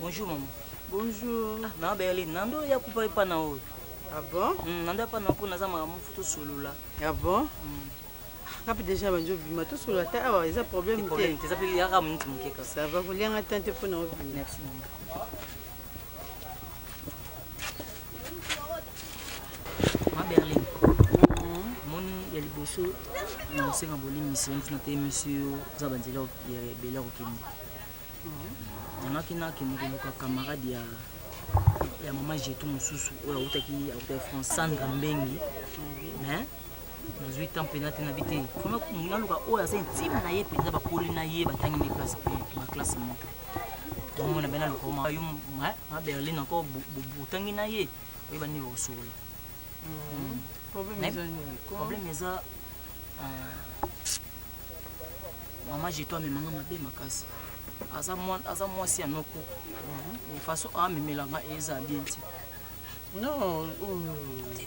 Bonjour maman. Bonjour. Na Berlin, nando ya kupa pa na o. Ah bon? Nando pa na po na zama mu photo solo là. Ah bon? Kapi déjà banjo bima to solo ta awa eza problème te. Te s'appelle ya ramu nti mukeka. Ça va vous lianga tante pour na obi. Merci maman. Ma Berlin. Mon ya liboso na senga boli mission na te monsieur Zabanzela ya Bela Okende. Nakina kimuka camarade ya mama Jetou mususu oya utaki ya France Sandra Mbengi mais nazui temps penate na bité fona kumuna luka oya sa intime na ye penza ba koli na ye batangi ni classe ba classe moto donc on a bena luka ma yum ma Berlin encore butangi na ye oya bani osola problème eza mama Jetou amemanga mabe makasi asa mwasi ya noko de façon amemelanga eza bien ti non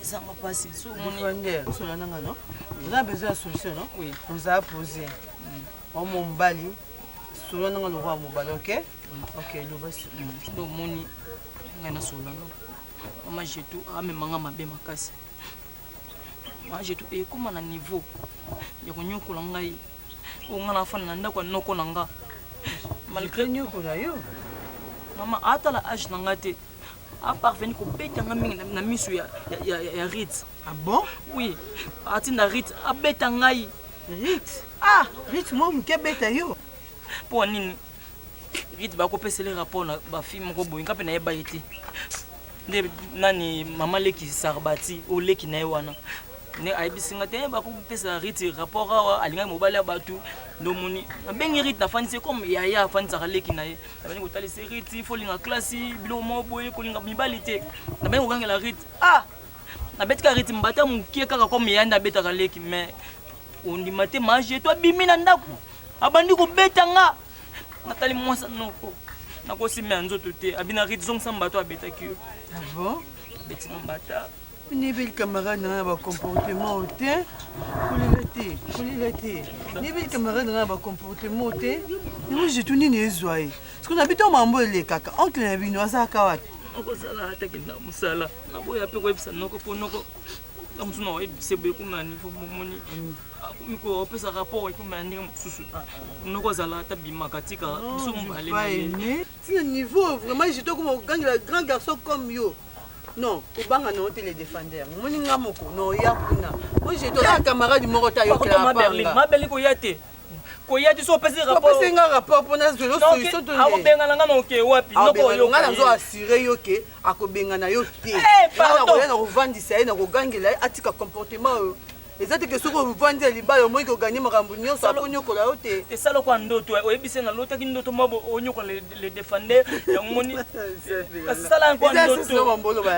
ça m'a passé so mon cela nanga non vous avez besoin de solution non oui on a posé mon mbali cela nanga le roi mobali OK OK le basi donc moni ngana sola no mama Jetou amemanga mabe makasi mama Jetou e kuma na niveau ya konyokola ngai o ngana fana nda kwa noko nanga malgré nous qu'on a eu maman atala âge nangate a parvenu ko beta ngami na misu ya Rit. Ah bon? Oui, atinda Rit a beta ngai. Rit? Ah, Rit mo mke beta yo. Po nini? Rit ba ko pese le rapport na ba fille moko boyinga pe na yeba ete. Nde nani mama leki sarbati o leki na wana. Ne aibisinga te ba ko pesa Rit rapport awa alinga mobali abatu ndomoni bengi Rit na fanise comme yaya fanisa leki na ye na ko tali Rit faut linga classe bilo mo boye ko linga mibali te na bengi okangela Rit ah na betika Rit mbata mukie kaka comme yanda betaka leki mais ondi mate maje to bimi na ndako abandi ko betanga natali mwasa noko nako simya nzoto te abina Rit zong samba to abetaki. Ah bon? Betina mbata ni bel camarade na ba comportement te ni bel camarade na ba comportement te ni je tuni ni ezwaye parce qu'on habite au mambo le kaka oncle na bino asaka wapi oko sala ataki na musala na boya pe ko ebisa noko po noko kamsu no ebise boye kuma niveau momoni miko opesa rapport ko mandi mususu noko sala ata bimakatika biso mbale mais c'est niveau vraiment je te comme grand garçon comme yo. Non, au banga non te les défendeurs. Moni ngamoko no ya kuna. Moi j'ai donné un camarade morota yo la Berlin. Ma Berlin ko yate. Ko yate so pesi rapport. Ko pesi nga rapport pour na zelo solution to. Ako benga nga no ke wapi. Noko yo. Nga zo assurer yo ke akobenga na yo te. Pardon. Na ko vandisa na ko gangela atika comportement. Ezate ke soko vandi libalo moi ko gagner makambo nyonso aponyo ko la yote. Et ça lo kwa ndoto oyebise na lota ki ndoto mabo onyo ko les défendre ya moni. Sala kwa ndoto.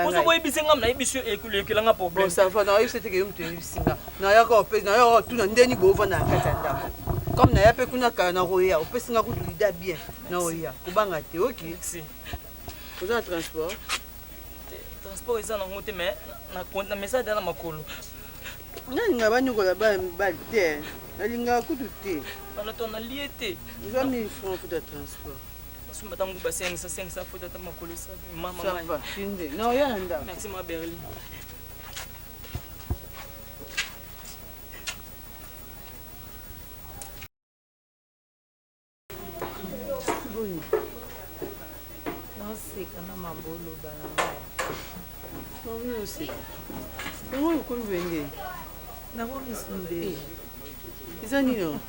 Oso ko yebise ngam na yebise ekule nga problème. Bon ça va na yebise te ke mtu yebisinga. Na ya ko pese na ya tu na ndeni bo vana kata ndako. Comme na ya pe kuna ka na roya opesinga ku lida bien na roya. Kubanga te OK. Si. Oza transport. Transport eza na ngote mais na message na makolo. nalinga banyokola bali te nalingaka kutu te bana to nalie te eza 1000 francs futa transport asumba tango ba 500 futa ta makolo sa mama ça va finde non ya na ndako merci ma Berlin boni noseka na mambolo balanga non oseka yango okolubenge nakomisumbe eza nino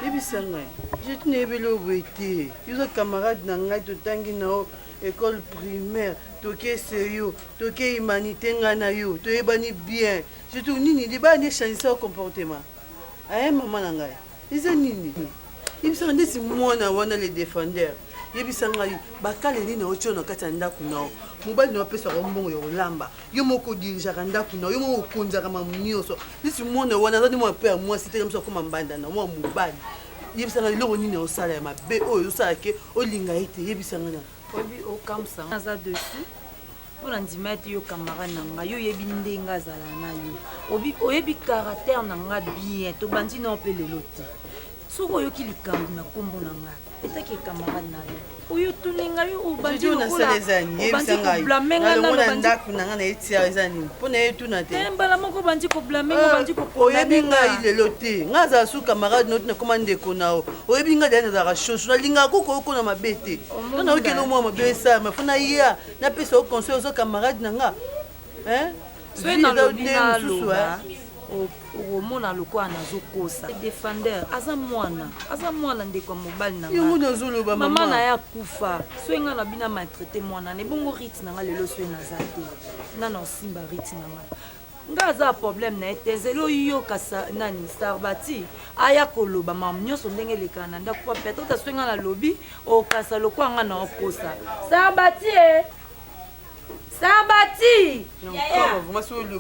yebisa ngai jetu nayebeli oboye te yoza camarade na ngai totangi na yo école primaire toke seyo toke humanité ngai na yo toyebani bien jetu nini libala nde changisa o comportement aye mama na ngai eza nini yebisaka ndesi mwana wana le défendeur yebisa ngai bakaleli na yo tio na kati ya ndako na yo mobali na opesaka mbongo ya kolamba yo moko odirijaka ndako na yo moko okonzaka mamu nyonso ndesi mwana wana aza nde mwana mpe ya mwasi te moso akoma mbanda na mwana mobali yebisa ngai eloko nini osala ya mabe oyo osalake olinga ye te yebisa ngai na oyebi okamsa aza dessus mpona ndima ete yo camarade na ngai yo oyebi ndenge azala na yo oyebi caractère na ngai bien tobandi na yo mpe lelo te soki oyoki likambo na nkombo na ngai etaki camarade na yo oyo tuninga yo obandi koblamenga ndako na ngai na etia eza nini mpona ye tuna te mbala moko obandi koblamenga obandi oyebi ngai lelo te ngai azala su camarade noti nakoma ndeko na yo oyebi ngai daya nazalaka shoshu nalingaka koko okona mabe te to naokende omwa mabe esalama fo naya napesa o conseil ozo camarade na nga soki nalobi naloba okomona lokola nazokosa défendeur aza mwana ndeko ya mobali na nga mama na ye akufa soki ngai nabi na maltraité mwana na ebongo rite na ngai lelo soki naza te nga na osimba rite na ngai ngai aza problème na ye te ezeli oyoka nani Sarbati aya koloba mamu nyonso ndenge elekaka na ndako po peut-être soki ngai nalobi okasa lokola ngai na okosa Sarbati Sarbati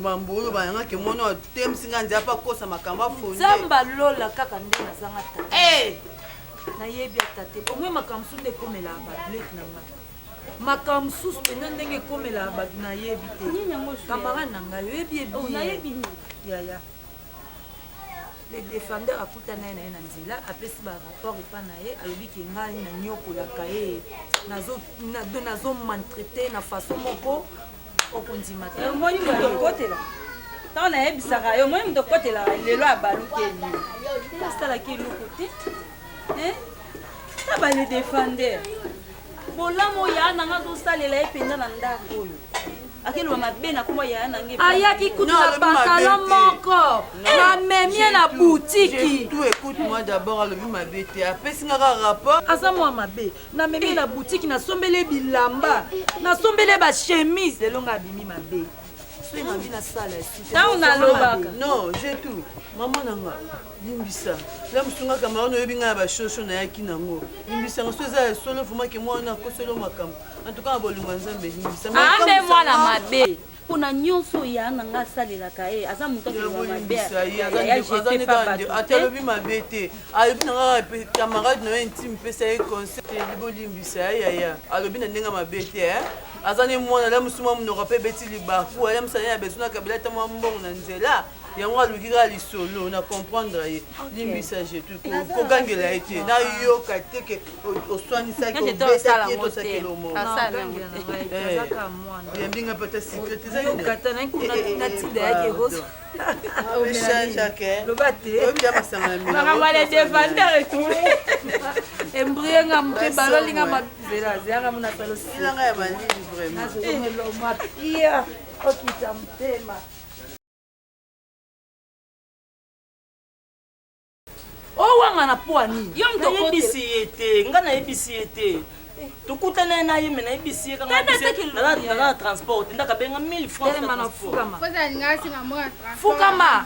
mambolo bayangaki mwana atemsinga nzapa kosa makambo afonde zamba lola kaka nde nazanga tate nayebi atate omwe makambo mosusu nde ekomela bablete na ngai makambo mosusu mpenza ndenge ekomela bato nayebi te camarade na ngai oyebi yaya le défendeur akutana ye na ye na nzela apesi barapport epa na ye alobiki ngai nanyokolaka ye nazomaltraite na façon moko okondima te omoni moto okotela ntango nayebisaka yo omoni moto okotela lelo abaluki eli asalaki eloko te na bale défendeur bolamu oyo aa nanga azosalela ye mpenza na ndako oyo akeloba mabe na kombo yaya nange ayaki kutu na pantalon moko namemie na butiki écoute moi d'abord alobi mabe te apesi ngaka rapport aza mwa mabe namemie na butiki nasombele bilamba nasombele bachemise lelo nga abimi mabe soki nabi nasala ntango nalobaka non j'ai tout mama nanga limbisa la mosunga camarade oyebi ngai ya bashosho nayaki nango limbisanga so eza solo vomaki mwana akoselo makambo en tout cas na bolingo ya nzambe limbisa ambe mwana mabe mpona nyonso ya nanga asalelaka ye aza moto ate alobi mabe te alobi nanga camarade na yo intime mpesa ye conseil libolimbisa yayaya alobi na ndenge mabe te aza ne mwana la mosuma monoko mpe beti libaku ala mosala ya beso na kabila ata mwa mbongo na nzela yango aluki kaka lisolo na comprendre ye limbisa jetu kogangela ye te nayoka te ke oswanisaki obetaki ye tosaki lomo yambinga pata secret embrienga mpe balolinga mabelazeyanga munasalosiilanga ya malili vraiment okita motema owanga na po anini yo moto oyebisi ye te ngai nayebisi ye te tokutana ye na ye me nayebisi ye kanga transport ndaka benga 1000 francs fukama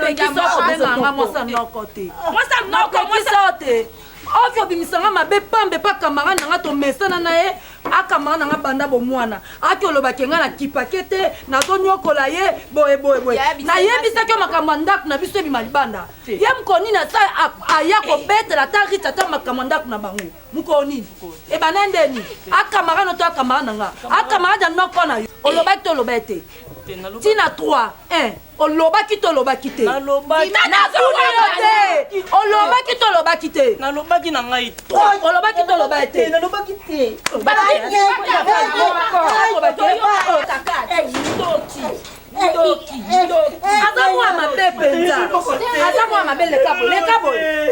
obenganga mwasa noko te mwasa te oki obimisanga mabe pambe pa camarade nanga tomesana na ye acamarade nanga banda bomwana aki olobaki nga na kipake te nazonyokola ye boyeboyeboye nayebisaki yo makambo ya ndako na biso ebima libanda ye mokonini asa aya kobetela ata rite ata makambo ya ndako na bango mokonini ebana ndeni acamarade no to acamarade nanga acamarade ya noko na yo olobaki to olobaki te tina 3 olobaki to olobaki te nazuli yo te olobaki to olobaki te nalobaki na ngai olobaki to olobaki te nalobaki te aza mwa mabe mpenza aza mwa mabe leka boye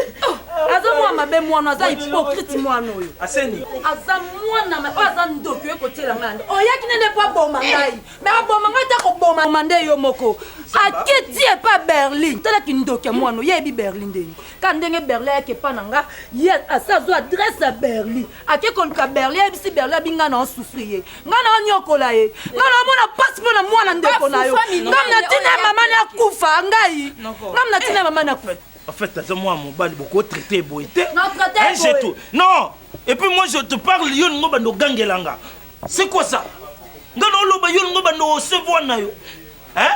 aza mwa mabe mwana aza hypocrite mwana oyo aza mwana oyo aza ndoki oyo kotiela ngai oyaki nene po aboma ngai me aboma ngai te koboma nde yo moko aketi epa berlin talaki ndoki ya mwana oyebi berlin ndeni ka ndenge berlin ayaki epa na nga ye asa azwa adresse ya berlin ake koluka berlin ayebisi berlin abi ngai na osufri ye ngai na onyokola ye ngai na omona pasi mpo na mwana ndeko na yo ngam na tina ya mama na kufa ngai ngam na tina ya mama na kufa. En fait, c'est moi, mon bal, beaucoup traité, boité. C'est tout. Non. Et puis moi, je te parle, yon ngoba no gangelanga. C'est quoi ça? Ngano loba yon ngoba no sevo na yo. Hein?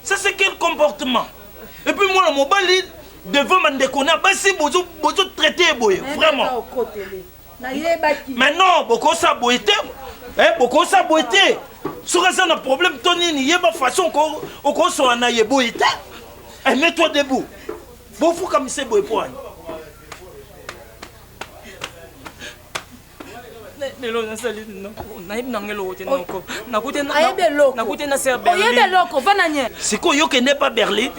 Ça c'est quel comportement? Et puis moi, mon bal, devant mandekona, basi bozo traité, boy. Vraiment. Mais non, beaucoup ça boité. Hein? Beaucoup ça boité. Sur un problème, Tony, il y a pas façon qu'on soit en aïe boité. Mets-toi debout. Bon, faut comme c'est beau point. C'est quoi, yo n'est pas Berlin?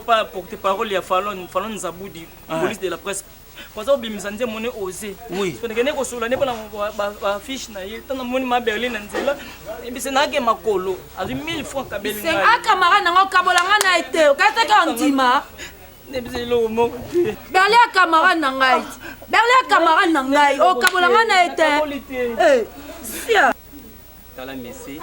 Pas porte-parole, il y a Fallon Zaboudi, police de la presse. Parce que je suis monnaie osé. Oui. Parce que je suis allé pour fiche na ye. Tant que ma Berlin nzela. Et puis c'est na que ma colo. Avec 1000 francs kabeli. C'est un camarade na kabolanga na été. Qu'est-ce que ndima? C'est le mot. Berlin camarade na ngai. Berlin camarade na ngai. O kabolanga na été. Eh. Sia. Tala Messi.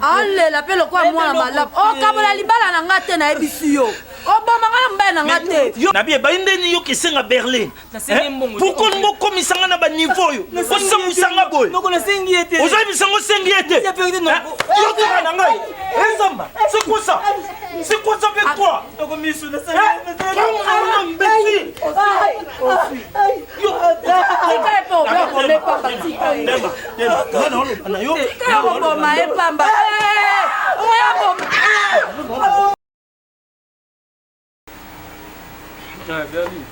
Allez, la pelle quoi moi malade. Oh kabola libala na ngate na ebisi yo. Oh bomanga mba na ngate. Na bien ba ndeni yo kesenga Berlin. Pourquoi ngo komisanga na ba niveau yo? Osa musanga boy. Noko na sengi ete. Oza bisango sengi ete. Yo toka na ngai. Enzamba. C'est quoi ça? C'est quoi ça avec toi? Noko misu na sengi. Berlin,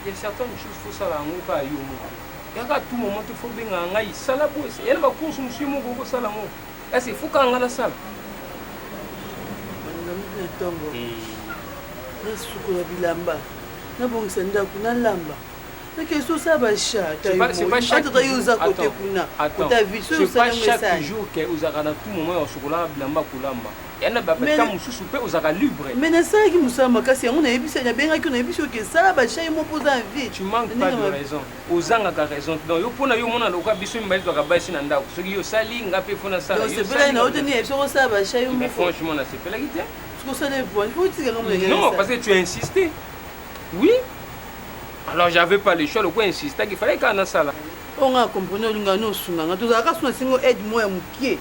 il y a certaines choses qu'il faut savoir. Il y a à tout moment il faut bien nga sala bo il y a ba course monsieur mo go sala mo est-ce faut ka nga la sala ntongo nasukola bilamba nabongisa ndako nalamba c'est pas chaque jour que vous avez tout moment au chocolat bilamba kulamba yana ba ta mususu pe uzaka libre mais na ça qui musa makasi on a ebisa na benga ki na ebiso ke ça ba chai mo posa en vie tu manques pas de raison ozanga ka raison donc yo pona yo mona loka biso mbali to ka basi na ndako soki yo sali ngape fona sala yo c'est pas na oteni ebiso ça ba chai mo franchement na c'est pas la guitare ce que ça les points faut dire comme non parce que tu as insisté oui alors j'avais pas le choix le quoi insister qu'il fallait qu'on a ça là on a compris olinga no sunga to za ka suna singo aide mo ya mukie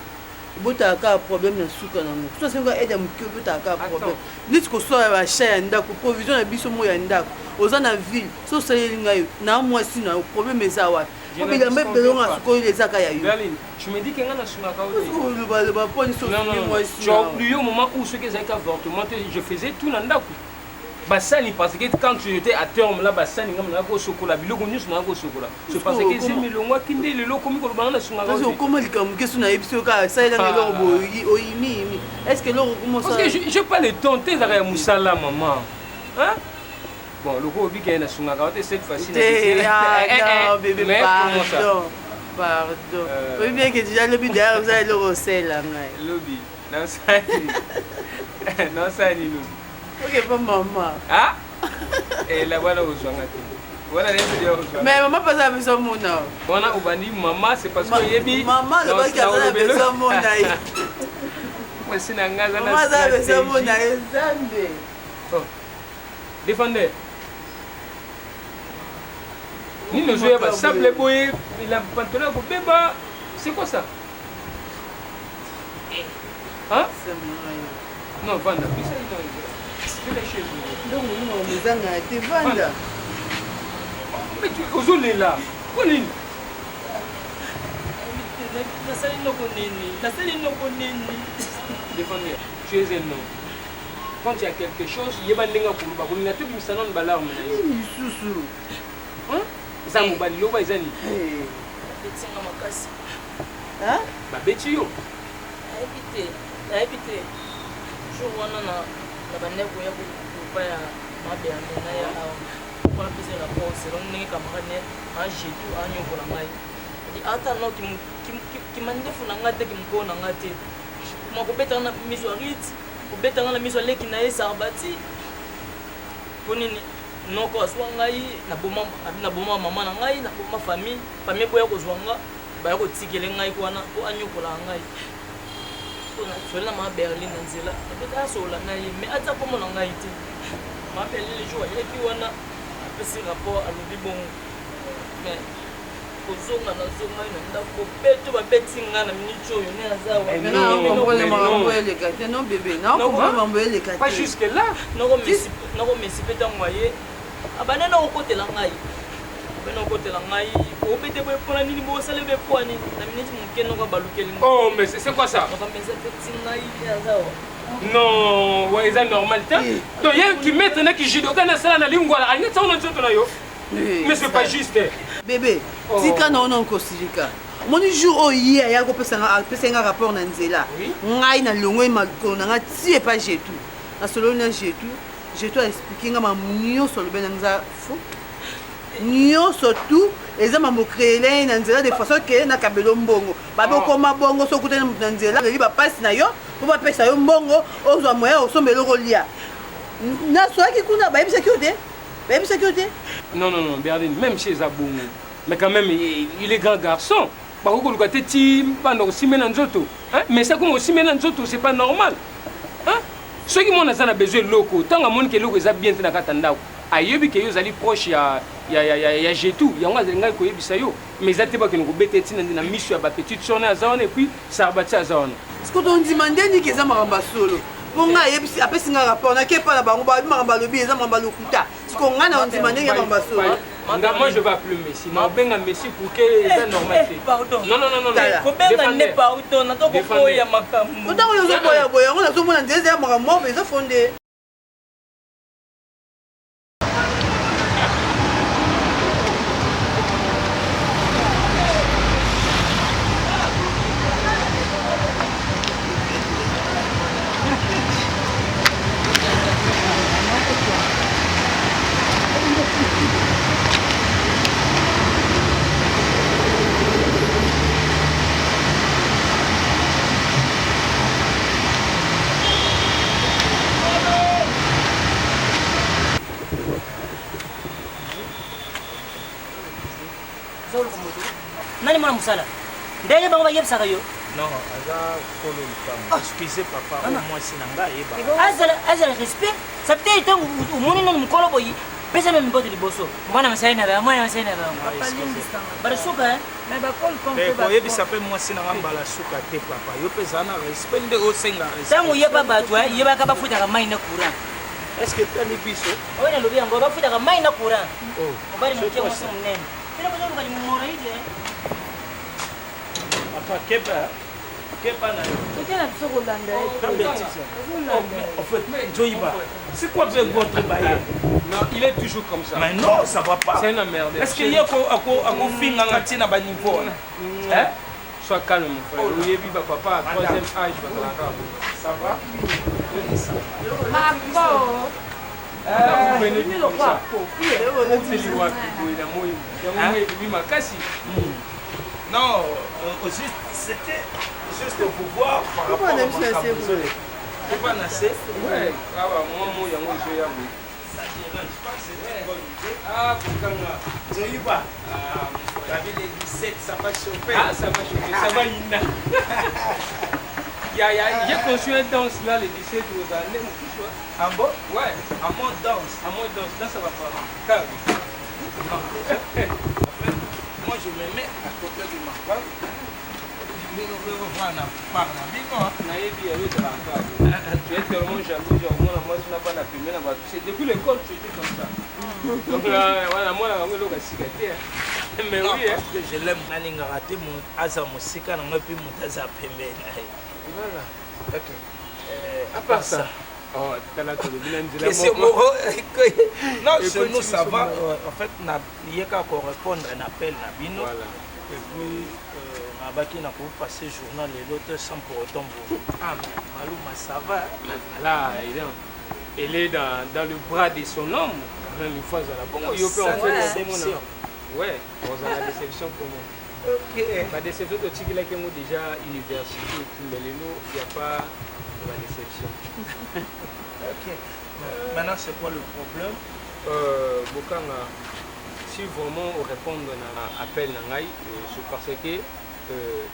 bota ka problème na suka na mo so singo aide mukie bota ka problème nit ko so ya chaya ndako provision na biso mo ya ndako oza na ville so sayelinga yo na moi sina problème eza wa ko bila me belonga ko les aka ya yo Berlin tu me dis que ngana sunga ka o le ba poni so moi sina tu as oublié au moment où ce que j'ai avortement je faisais tout na ndako basani parce que quand tu étais à terme là basani ngam na ko sokola biloko nyusu na ko sokola c'est parce que c'est milongo kinde lelo komi ko bana sunga parce que comment le kam que suna ebiso ka ça ila ngelo bo oyimi est-ce que l'on commence parce que j'ai pas le temps t'es là musala maman hein bon le ko bi que na sunga ka cette fois-ci non bébé pardon oui bien que déjà le bidar vous allez le recel là lobby non ça ni lobby ok pas maman ah et la voilà aux gens voilà les vidéos mais maman pas ça besoin mon nom voilà obani maman c'est parce que yebi maman le pas ça besoin mon naï moi c'est na ngaza na maman ça besoin mon naï zambe oh défendez Ni nos yeux, sable boye, la pantalon pour bébé. C'est quoi ça? Hein? Non, Vanda, puis ça, il est chez vous. Donc, nous avons été Vanda. Mais tu es aux là. Colline. Défendez, tu es un homme. Quand il y a quelque chose, il y a des gens qui ont dit que tu as une balarme. Hein? Ça m'a dit que tu as une Hein? bah, Betio. Habité. Jour wana na bandeko ya kupa ya mabende na ya kwa pesa la pose donc ndenge camarade a jetu a nyoko na ngai di ata no ki mandefu na ngate ki mko na ngate ma ko beta na miso rit ko beta na miso leki na esa bati ponini noko aswa ngai na boma mama na ngai na boma famille boya ko zwanga ba ya ko tikele ngai kwana ko anyoko la ngai je suis à Berlin, je suis à Berlin, mais à ta pomme en Haïti. Je m'appelle les jours, et puis on a un petit rapport à l'Obibon. Mais aux zones, on a non, bébé, non, pas jusque là. Non, mais si peut-être moyen. Ah, ben non, au côté là, oh, mais c'est quoi ça? Non, ouais, c'est normal. Donc, il y a qui mettent qui judo dans la salle, mais c'est pas juste. Bébé, si quand on a un cosilika, mon jour hier, il y a un rapport dans Nzela. Ngai na longo makona nga tie pas j'ai tout. Na solo na j'ai tout expliquer nga mamnyo sur le benanza fou. Nyo surtout eza mamo créer na Nzela de façon que na kabelo mbongo. Babe koma bongo so kutena na Nzela, le ba passe na yo, po ba pesa yo mbongo, ozwa moya osombelo rolia. Na soa ki kuna ba yebisa kyote. Ba yebisa kyote. Non, Berlin, même chez Zabongo. Mais quand même, il est grand garçon. Mais ça, comme aussi maintenant, c'est pas normal. Hein? Ceux qui ont besoin de locaux, tant que monde qui est local, ils ont bien été dans ayebi ke yo zali proche ya Jetou ya nga zenga ko yebisa yo mais zate ba ke ngo beteti na miso ya ba petite sona azana et puis ça bati azana ce que on demande ni ke za maramba solo ponga yebisi apesi nga rapport na ke pa na bango ba maramba lobi eza maramba lokuta ce qu'on nga na on demande ya maramba solo. Moi je vais appeler Messi. Ma benga Messi pour que c'est normal. Pardon. Non. Ko benga ne pardon na to ko ya makambo. Otango yo zo boya on a zo mona ndeze ya makambo mais zo fondé. Nani mwana musala ndenge bango bayebisaka yo non aza kolo lukambo excusez papa au moins sinanga yeba azala respect ça peut être umoni nani mukolo boyi pesa no mbote liboso mwana masai na ba mwana masai na ba bara suka mais ba kol pom ko yebisa pe moi sinanga mbala suka te papa yo pesa na respect nde o senga respect tango yeba bato yeba ka bafuta ka mai na courant est-ce que tani biso oina lobi yango bafuta ka mai na courant bari mke mo se munene tena ko bali mora ide papa kepa na en fait Joiba c'est quoi votre bail? Non, il est toujours comme ça. Mais non, ça va pas. C'est une merde. Est-ce qu'il y a un film à la bas niveau? Hein? Sois calme mon frère. Oui, papa, troisième âge, ça va? Marco. Non, c'était juste pour voir par rapport à mon désolé. C'est pas assez? Ouais, moi, il y a un jeu à vous. Ça dérange pas, c'est une bonne idée. Ah, pour Joiba. La ville est 17, ça va chauffer. Ah, ça va chauffer, ça va Ina. J'ai conçu un danse là, le 17 aux années, mon petit choix. En bon? Ouais. En mode danse. En mode danse, là ça va pas. Calme. Non. moi je me mets à côté de ma femme. Tu es tellement jaloux, genre moi tu n'as pas la fumée là-bas. Depuis l'école tu étais comme ça. Donc voilà, moi là, on est cicatrice. Mais oui, je l'aime. Naninga raté mon asa musika na ngapi mutaza pembe. Voilà. OK. À part ça. Oh, t'as la télé, non, chez nous ça va. En fait, il y a qu'à répondre à un appel na bino. Voilà. Et puis Abaki n'a pas passé journal et l'autre sans pour autant vous. Ah mais Malouma ça va. Là, elle est dans le bras de son homme. Même une fois à la bonne. Il peut en faire déception. Ouais, dans la déception pour moi. OK. La déception de Tigila qui est déjà université mais il n'y a pas la déception. OK. Maintenant c'est quoi le problème? Bokanga, si vraiment on répond à l'appel Nangai, c'est parce que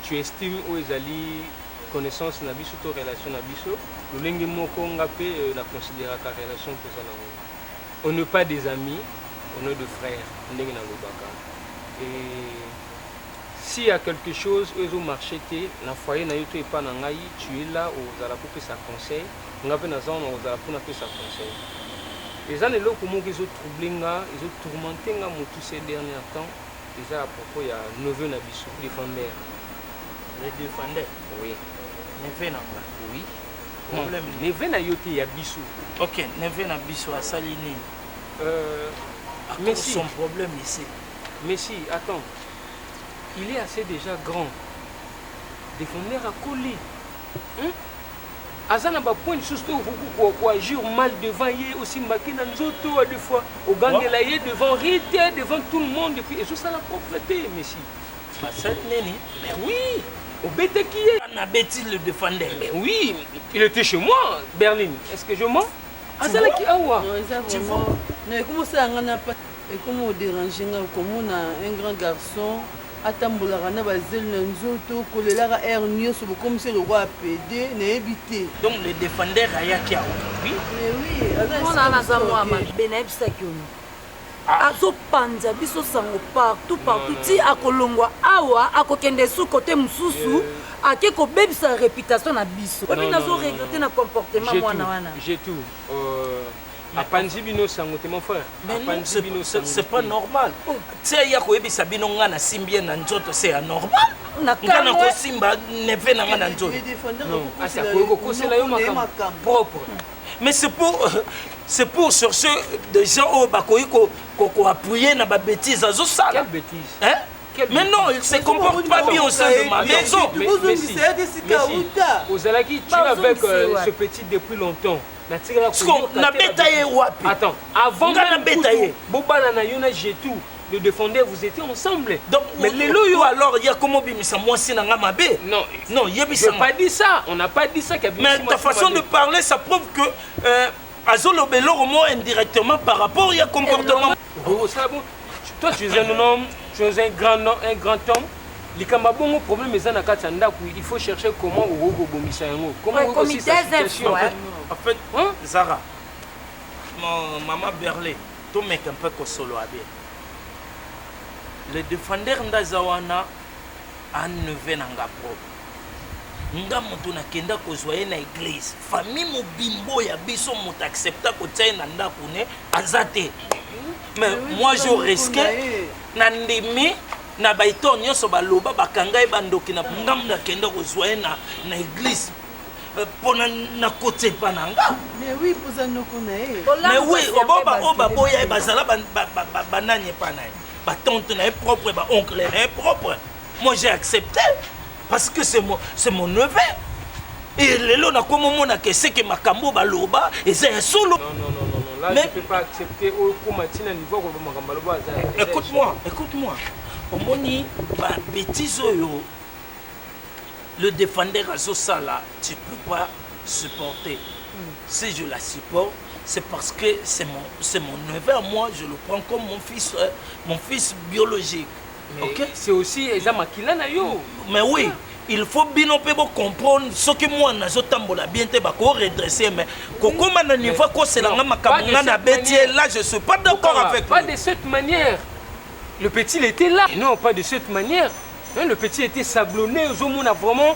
tu estimes où ils allaient connaissance na biso to relation na biso, le lengi moko ngapé la considérer comme relation que ça na. On n'est pas des amis, on est des frères, ndengi na lobaka. Et s'il y a quelque chose, ils ont marché, dans le foyer, tu es là, aux ala pour sa conseil, on a fait dans zone aux ala pour sa conseil. Les gens là comment ils ont troublé, ils ont tourmenté tous ces derniers temps. Ils à propos il y a neveu Nabiso, défendeur. Les défendeurs. Oui. Neveu Nanga. Oui. Problème. Neveu na yoté ya biso. OK, neveu na biso à Salini. Mais son problème ici. Mais si, attends. Il est assez déjà grand. Défendeur à coller. Azana ba point juste pour agir mal devant yé aussi makina nzoto des fois au gangela yé devant rite devant tout le monde et puis et ça la propreté messi. Bah cette neni. Mais oui, au bête qui est. On a bêti le défendeur. Mais oui, il était chez moi, Berlin. Est-ce que je mens? Azana qui awa. Tu vois. Mais comment ça n'a pas et comment déranger comme on a un grand garçon atambolaka na bazeli na nzoto kolelaka air nyonso comme c'est le roi PD na éviter. Donc le défendeur ayaki awa. Oui. Mais oui, on a naza moi mabe na ebisaki ono. Azopanza biso sango partout ti akolongwa awa akokende su côté mususu ake ko bebisa réputation na biso. Obi nazo regretter na comportement mwana wana. J'ai tout. Apanzibino sangote mon frère. C'est pas normal. Tu sais, il y a quoi Sabino ngana simbien na nzoto c'est anormal. Ngana ko simba neve na ngana nzoto. Non, asa ko c'est la yo makam propre. Mais c'est pour sur ceux des gens au bakoyi ko appuyer na ba bêtise azo sala. Quelle bêtise? Hein? Mais non, il se comporte pas bien au sein de ma maison. Ozalaki, tu es avec ce petit depuis longtemps. Attends, avant j'ai tout. Le défendeur, vous étiez ensemble. Donc, mais les loyaux alors, il y a comment bimisa moi si n'a pas bé. Non, je n'ai pas dit ça. On n'a pas dit ça. Mais ta façon de parler, ça prouve que Azolo Belo au moins indirectement par rapport au comportement. Toi, tu es un homme, tu es un grand homme. Les Kamabongo problème est il faut chercher comment Ogo Bomisa Yango. Comment aussi sa situation. En fait, Zara, maman Berlé, tout mec un peu comme solo à bien. Le défendeur Ndazawana a nevé nanga propre. Nga moto na kenda ko zoyer na église. Famille mo bimbo ya biso moto accepta ko tsaye na ndako ne azate. Mais moi je risquais na ndimi na baito nyonso baloba bakanga bandoki na ngamna kenda ko zoyer na église. Pona na côté pananga. Mais oui, pour ça nous connaît. Mais oui, oba boya bazala bananye panay. Ba tante na propre, ba oncle na propre. Moi j'ai accepté parce que c'est mon neveu. Et lelo na comme mona que c'est que makambo baloba et c'est un solo. Non, là je peux pas accepter au komatina niveau ko makambo baloba. Écoute-moi. Omoni ba bêtise oyo. Le défendeur à Zosala, tu ne peux pas supporter. Si je la supporte, c'est parce que c'est mon neveu. Moi, je le prends comme mon fils biologique. Mais okay? C'est aussi Ezamakila Nayo. Mais oui, il faut bien comprendre ce que moi, je bien redresser. Mais comment on niveau c'est la là, je ne suis pas d'accord avec pas de cette manière. Le petit, il était là. Et non, pas de cette manière. Hein, le petit était sablonné. Zomon a vraiment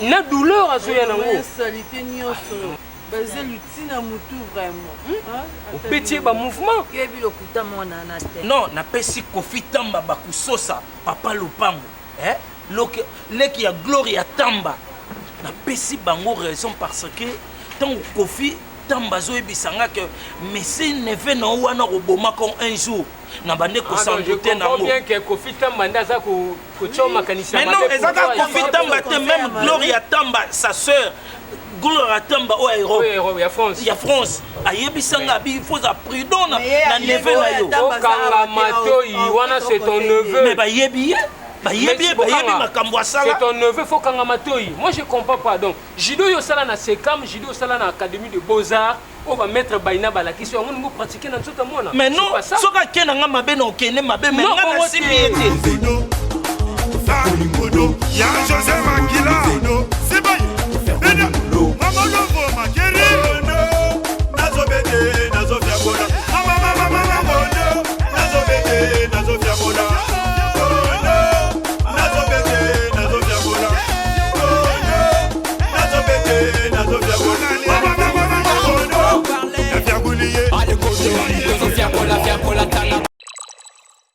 une douleur à Zoyanango. Salité nyonso. Basé lutina mutu vraiment. Au petit, bah mouvement. Non, na pesi Kofi Tamba bakusosa papa Lupango. Hein? Leki ya Gloria Tamba. Na pesi bango raison parce que tant Kofi Tamba zo ebisanga que Messi ne veut na wana roboma comme un jour. Na bande ko sans douter na mo. Je comprends bien que Kofi Tamba ndaza ko choma kanisa. Mais non, ezaka Kofi Tamba te même Gloria Tamba sa sœur. Gloria Tamba au héros. Oui, France. Il y a France. Ayebisanga il faut à prudent na neveu na yo. Kanga Matoi, wana c'est ton neveu. Mais ba yebi c'est ton neveu, faut Kanga Matoi. Moi je comprends pas. Donc judo yo sala na Sekam, judo sala na académie de beaux-arts. On va mettre Baina Balaki sur on va pratiquer dans tout le monde. Mais non, soka kenanga mabe na okene mabe mais nga na simi ete.